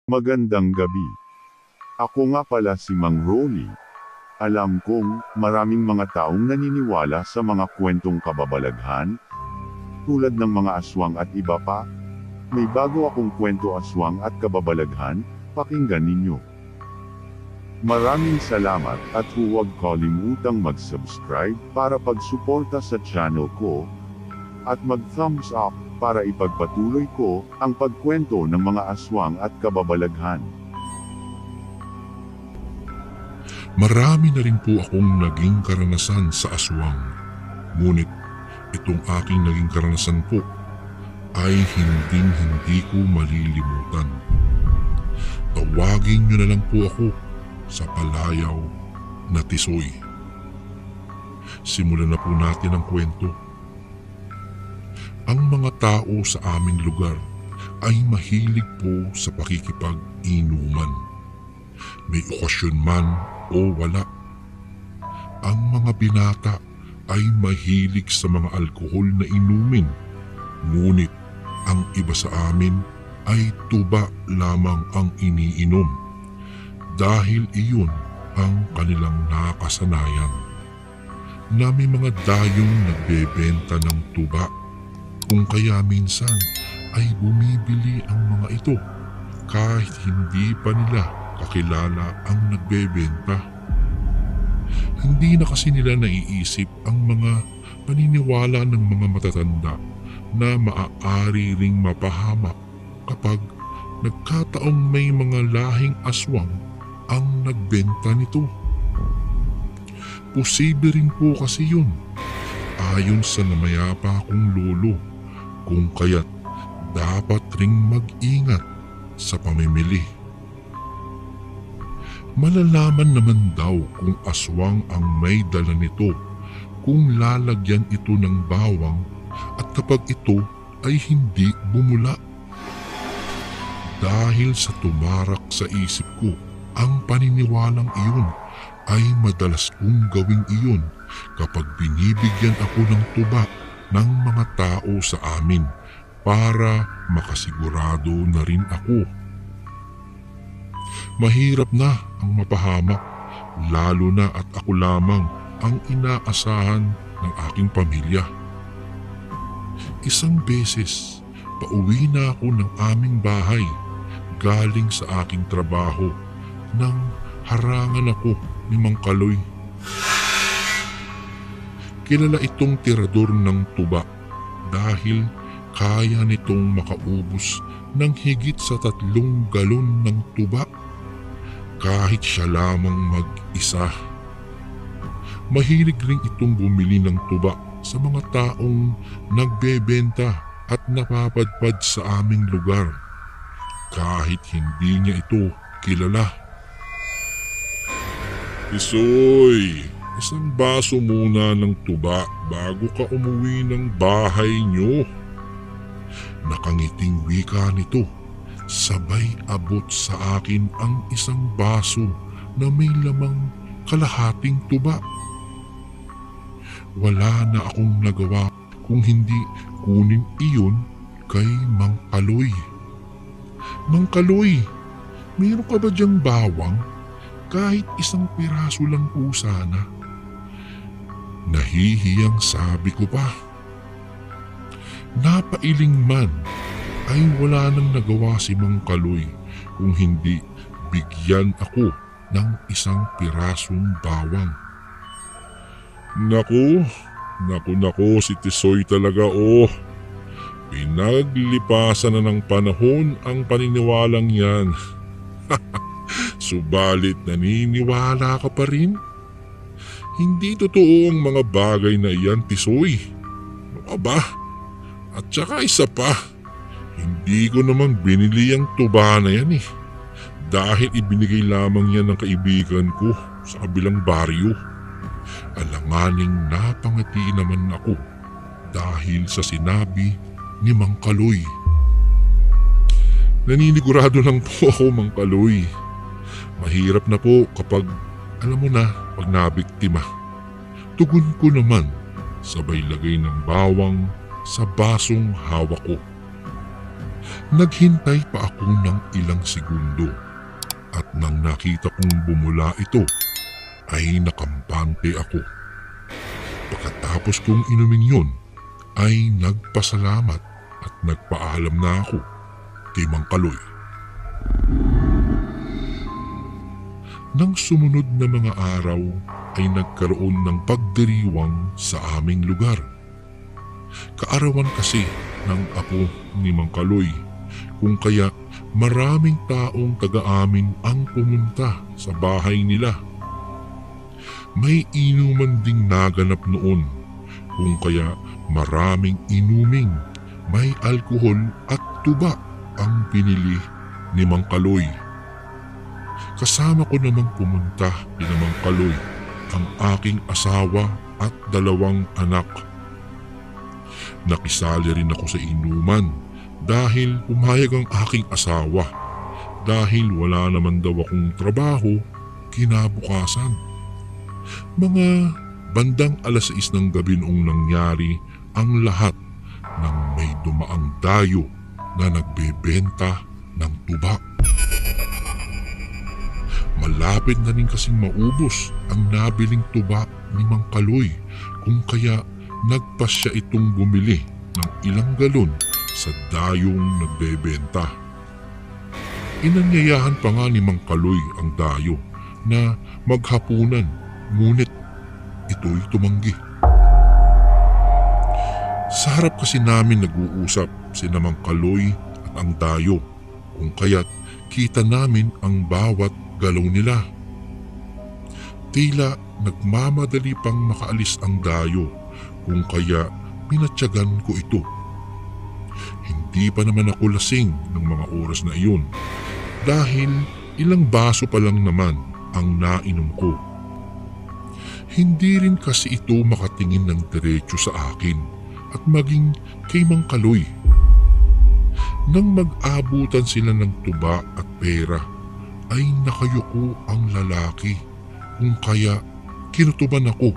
Magandang gabi. Ako nga pala si Mang Rolly. Alam kong maraming mga taong naniniwala sa mga kwentong kababalaghan, tulad ng mga aswang at iba pa. May bago akong kwento aswang at kababalaghan, pakinggan ninyo. Maraming salamat at huwag kalimutang mag-subscribe para pagsuporta sa channel ko, at mag-thumbs up para ipagpatuloy ko ang pagkwento ng mga aswang at kababalaghan. Marami na rin po akong naging karanasan sa aswang. Ngunit itong aking naging karanasan po ay hindi ko malilimutan. Tawagin niyo na lang po ako sa palayaw na Tisoy. Simulan na po natin ang kwento. Ang mga tao sa aming lugar ay mahilig po sa pakikipag-inuman. May okasyon man o wala. Ang mga binata ay mahilig sa mga alkohol na inumin. Ngunit ang iba sa amin ay tuba lamang ang iniinom. Dahil iyon ang kanilang nakasanayan. Na may mga dayong nagbebenta ng tuba. Kung kaya minsan ay bumibili ang mga ito kahit hindi pa nila kakilala ang nagbebenta. Hindi na kasi nila naiisip ang mga paniniwala ng mga matatanda na maaari ring mapahamak kapag nagkataong may mga lahing aswang ang nagbenta nito. Posible rin po kasi yun, ayon sa namayapa kong lolo. Kung kaya't dapat ring mag-ingat sa pamimili. Malalaman naman daw kung aswang ang may dala nito kung lalagyan ito ng bawang at kapag ito ay hindi bumula. Dahil sa tumarak sa isip ko ang paniniwalang iyon ay madalas kong gawing iyon kapag binibigyan ako ng tuba ng mga tao sa amin para makasigurado na rin ako. Mahirap na ang mapahamak, lalo na at ako lamang ang inaasahan ng aking pamilya. Isang beses, pauwi na ako ng aming bahay galing sa aking trabaho nang harangan ako ni Mang Kaloy. Kilala itong tirador ng tuba dahil kaya nitong makaubos ng higit sa 3 galon ng tuba kahit siya lamang mag-isa. Mahilig rin itong bumili ng tuba sa mga taong nagbebenta at napapadpad sa aming lugar kahit hindi niya ito kilala. Tisoy, isang baso muna ng tuba bago ka umuwi ng bahay niyo. Nakangiting wika nito, sabay abot sa akin ang isang baso na may lamang kalahating tuba. Wala na akong nagawa kung hindi kunin iyon kay Mang Kaloy. Mang Kaloy, meron ka ba diyang bawang? Kahit isang piraso lang po sana. Nahihiyang sabi ko pa. Napailing man ay wala nang nagawa si Mang Kaloy kung hindi bigyan ako ng isang pirasong bawang. Naku, si Tisoy talaga Pinaglipasan na ng panahon ang paniniwalang yan. Subalit naniniwala ka pa rin? Hindi totoo ang mga bagay na iyan, Tisoy. Ano ka ba? At saka isa pa, hindi ko naman binili ang tuba na yan dahil ibinigay lamang yan ng kaibigan ko sa kabilang baryo. Alanganing napangati naman ako dahil sa sinabi ni Mang Kaloy. Naninigurado lang po ako, Mang Kaloy. Mahirap na po kapag, alam mo na, pag nabiktima. Tugon ko naman, sabay lagay ng bawang sa basong hawak ko. Naghintay pa ako ng ilang segundo at nang nakita kong bumula ito ay nakampante ako. Pagkatapos kong inumin yun ay nagpasalamat at nagpaalam na ako kay Mang Kaloy. Nang sumunod na mga araw ay nagkaroon ng pagdiriwang sa aming lugar. Kaarawan kasi ng apo ni Mang Kaloy, kung kaya maraming taong taga-amin ang pumunta sa bahay nila. May inuman ding naganap noon, kung kaya maraming inuming may alkohol at tuba ang pinili ni Mang Kaloy. Kasama ko namang pumunta ni Mang Kaloy ang aking asawa at 2 anak. Nakisali rin ako sa inuman dahil pumayag ang aking asawa dahil wala naman daw akong trabaho kinabukasan. Mga bandang 6:00 ng gabi noong nangyari ang lahat nang may dumaang dayo na nagbebenta ng tuba. Malapit na rin kasing maubos ang nabiling tuba ni Mang Kaloy, kung kaya nagpasya itong bumili ng ilang galon sa dayong nagbebenta. Inanyayahan pa nga ni Mang Kaloy ang dayo na maghapunan, ngunit ito'y tumanggi. Sa harap kasi namin nag-uusap sina Mang Kaloy at ang dayo, kung kaya't kita namin ang bawat galaw nila. Tila nagmamadali pang makaalis ang dayo, kung kaya pinatyagan ko ito. Hindi pa naman ako lasing ng mga oras na iyon dahil ilang baso pa lang naman ang nainom ko. Hindi rin kasi ito makatingin ng diretso sa akin at maging kay Mang Kaloy. Nang mag-abutan sila ng tuba at pera ay nakayuko ang lalaki, kung kaya kinutuban ako.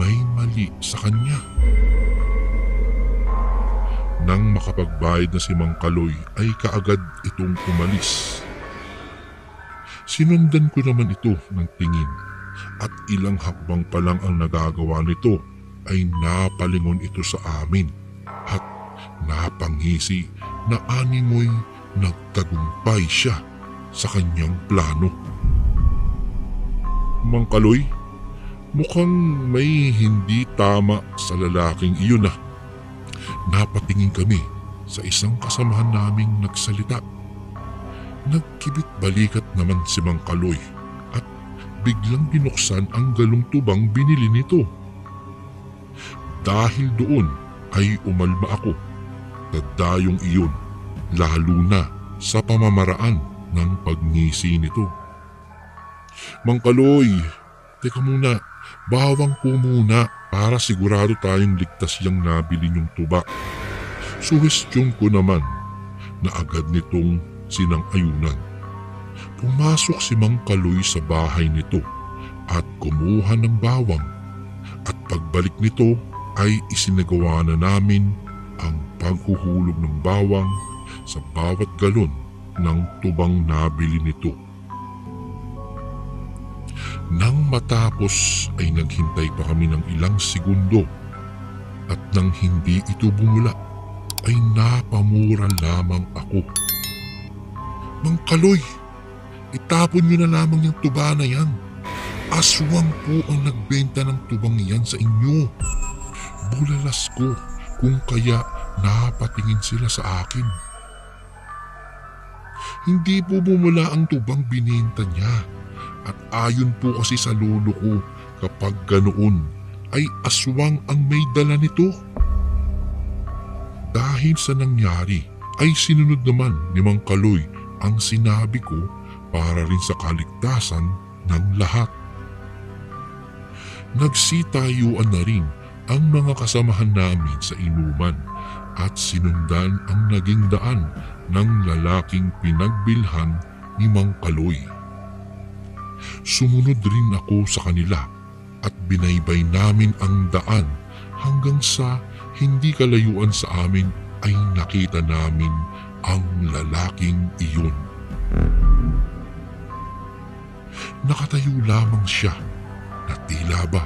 May mali sa kanya. Nang makapagbayad na si Mang Kaloy ay kaagad itong umalis. Sinundan ko naman ito ng tingin at ilang hakbang pa lang ang nagagawa nito ay napalingon ito sa amin at napangisi na animoy nagtagumpay siya sa kanyang plano. Mang Kaloy, mukhang may hindi tama sa lalaking iyon ah. Napatingin kami sa isang kasamahan naming nagsalita. Nagkibit balikat naman si Mang Kaloy at biglang binuksan ang galong tubang binili nito. Dahil doon ay umalma ako sa dayong iyon, lalo na sa pamamaraan ng pagngisi nito. Mang Kaloy, teka muna, bawang po muna para sigurado tayong ligtas yung nabili niyong tuba. Suwestyon ko naman na agad nitong sinang-ayunan. Pumasok si Mang Kaloy sa bahay nito at kumuha ng bawang at pagbalik nito ay isinagawa na namin ang paghuhulog ng bawang sa bawat galon ng tubang nabili nito. Nang matapos ay naghintay pa kami ng ilang segundo at nang hindi ito bumula ay napamura lamang ako. Mang Kaloy, itapon niyo na lamang yung tuba na yan. Aswang po ang nagbenta ng tubang yan sa inyo. Bulalas ko, kung kaya napatingin sila sa akin. Hindi po bumula ang tubang bininta niya. At ayon po kasi sa lolo ko, kapag ganoon ay aswang ang may dala nito. Dahil sa nangyari ay sinunod naman ni Mang Kaloy ang sinabi ko para rin sa kaligtasan ng lahat. Nagsitayuan na rin ang mga kasamahan namin sa inuman at sinundan ang naging daan ng lalaking pinagbilhan ni Mang Kaloy. Sumunod rin ako sa kanila at binaybay namin ang daan hanggang sa hindi kalayuan sa amin ay nakita namin ang lalaking iyon. Nakatayo lamang siya na tila ba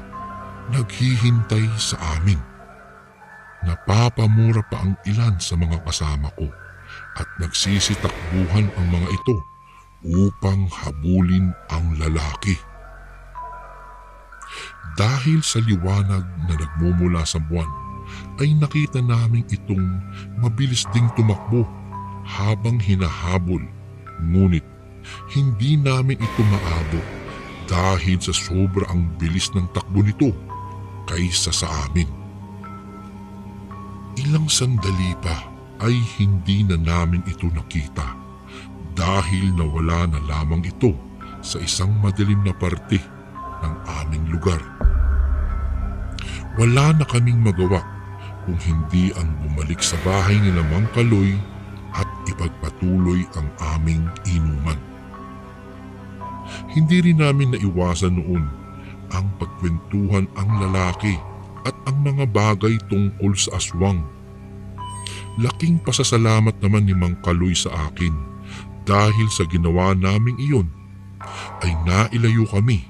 naghihintay sa amin. Napapamura pa ang ilan sa mga kasama ko at nagsisitakbuhan ang mga ito upang habulin ang lalaki. Dahil sa liwanag na nagmumula sa buwan, ay nakita namin itong mabilis ding tumakbo habang hinahabol. Ngunit hindi namin ito maabot dahil sa sobrang bilis ng takbo nito kaysa sa amin. Ilang sandali pa ay hindi na namin ito nakita dahil nawala na lamang ito sa isang madilim na parte ng aming lugar. Wala na kaming magawa kung hindi ang bumalik sa bahay ni Mang Kaloy at ipagpatuloy ang aming inuman. Hindi rin namin naiwasan noon ang pagkwentuhan ang lalaki at ang mga bagay tungkol sa aswang. Laking pasasalamat naman ni Mang Kaloy sa akin dahil sa ginawa naming iyon ay nailayo kami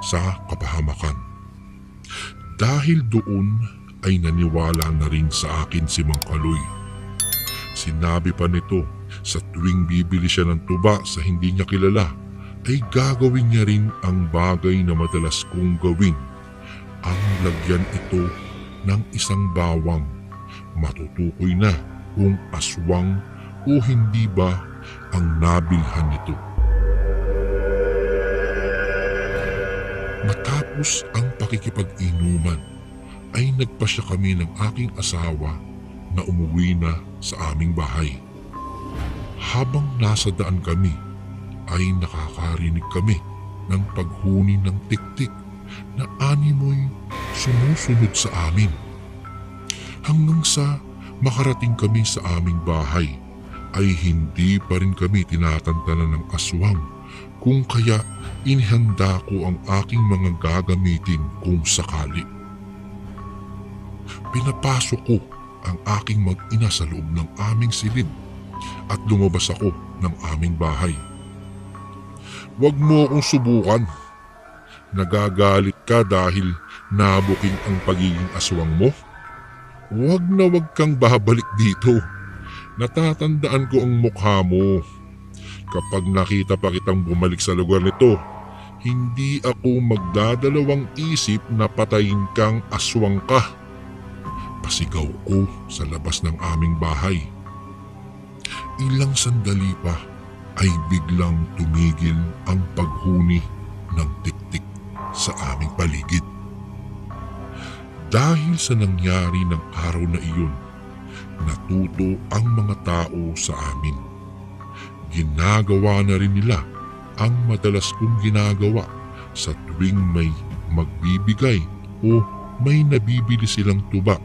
sa kapahamakan. Dahil doon ay naniwala na rin sa akin si Mang Kaloy. Sinabi pa nito sa tuwing bibili siya ng tuba sa hindi niya kilala ay gagawin niya rin ang bagay na madalas kong gawin, ang lagyan ito ng isang bawang. Matutukoy na kung aswang o hindi ba ang nabilhan nito. Matapos ang pakikipag-inuman ay nagpasya kami ng aking asawa na umuwi na sa aming bahay. Habang nasa daan kami ay nakakarinig kami ng paghuni ng tiktik na animoy sumusunod sa amin. Hanggang sa makarating kami sa aming bahay ay hindi pa rin kami tinatantanan ng aswang, kung kaya inihanda ko ang aking mga gagamitin kung sakali. Pinapasok ko ang aking mag-ina sa loob ng aming silid at lumabas ako ng aming bahay. "Huwag mo akong subukan. Nagagalit ka dahil nabuking ang pagiging aswang mo? Huwag na huwag kang babalik dito. Natatandaan ko ang mukha mo. Kapag nakita pa kitang bumalik sa lugar nito, hindi ako magdadalawang isip na patayin kang aswang ka." Pasigaw ko sa labas ng aming bahay. Ilang sandali pa ay biglang tumigil ang paghuni ng tiktik sa aming paligid. Dahil sa nangyari ng araw na iyon, natuto ang mga tao sa amin. Ginagawa na rin nila ang madalas kong ginagawa sa tuwing may magbibigay o may nabibili silang tuba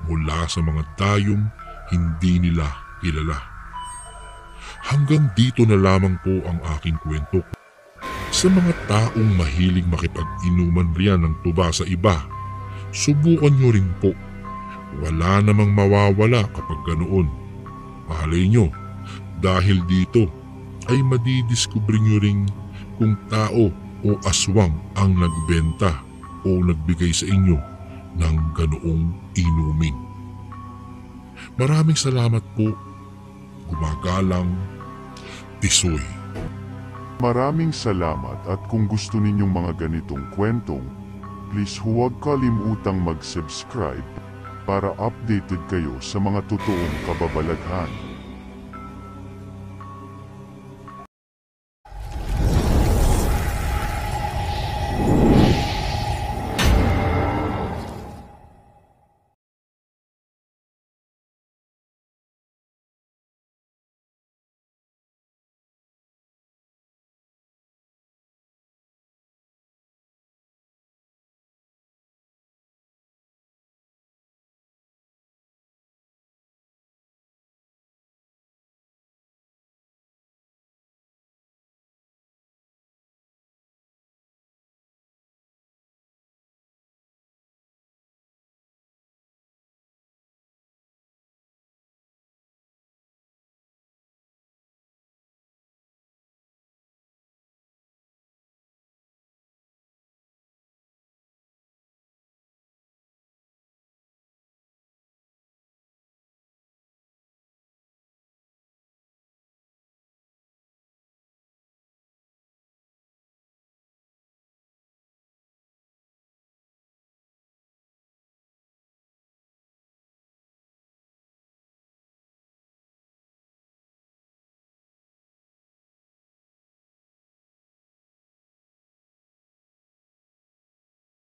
mula sa mga dayong hindi nila kilala. Hanggang dito na lamang po ang aking kwento. Sa mga taong mahilig makipag-inuman riyan ng tuba sa iba, subukan nyo rin po. Wala namang mawawala kapag ganoon. Malay nyo, dahil dito ay madidiskubre nyo rin kung tao o aswang ang nagbenta o nagbigay sa inyo ng ganoong inumin. Maraming salamat po. Gumagalang, Tisoy. Maraming salamat, at kung gusto ninyong mga ganitong kwentong, please huwag kalimutang mag-subscribe para updated kayo sa mga totoong kababalaghan.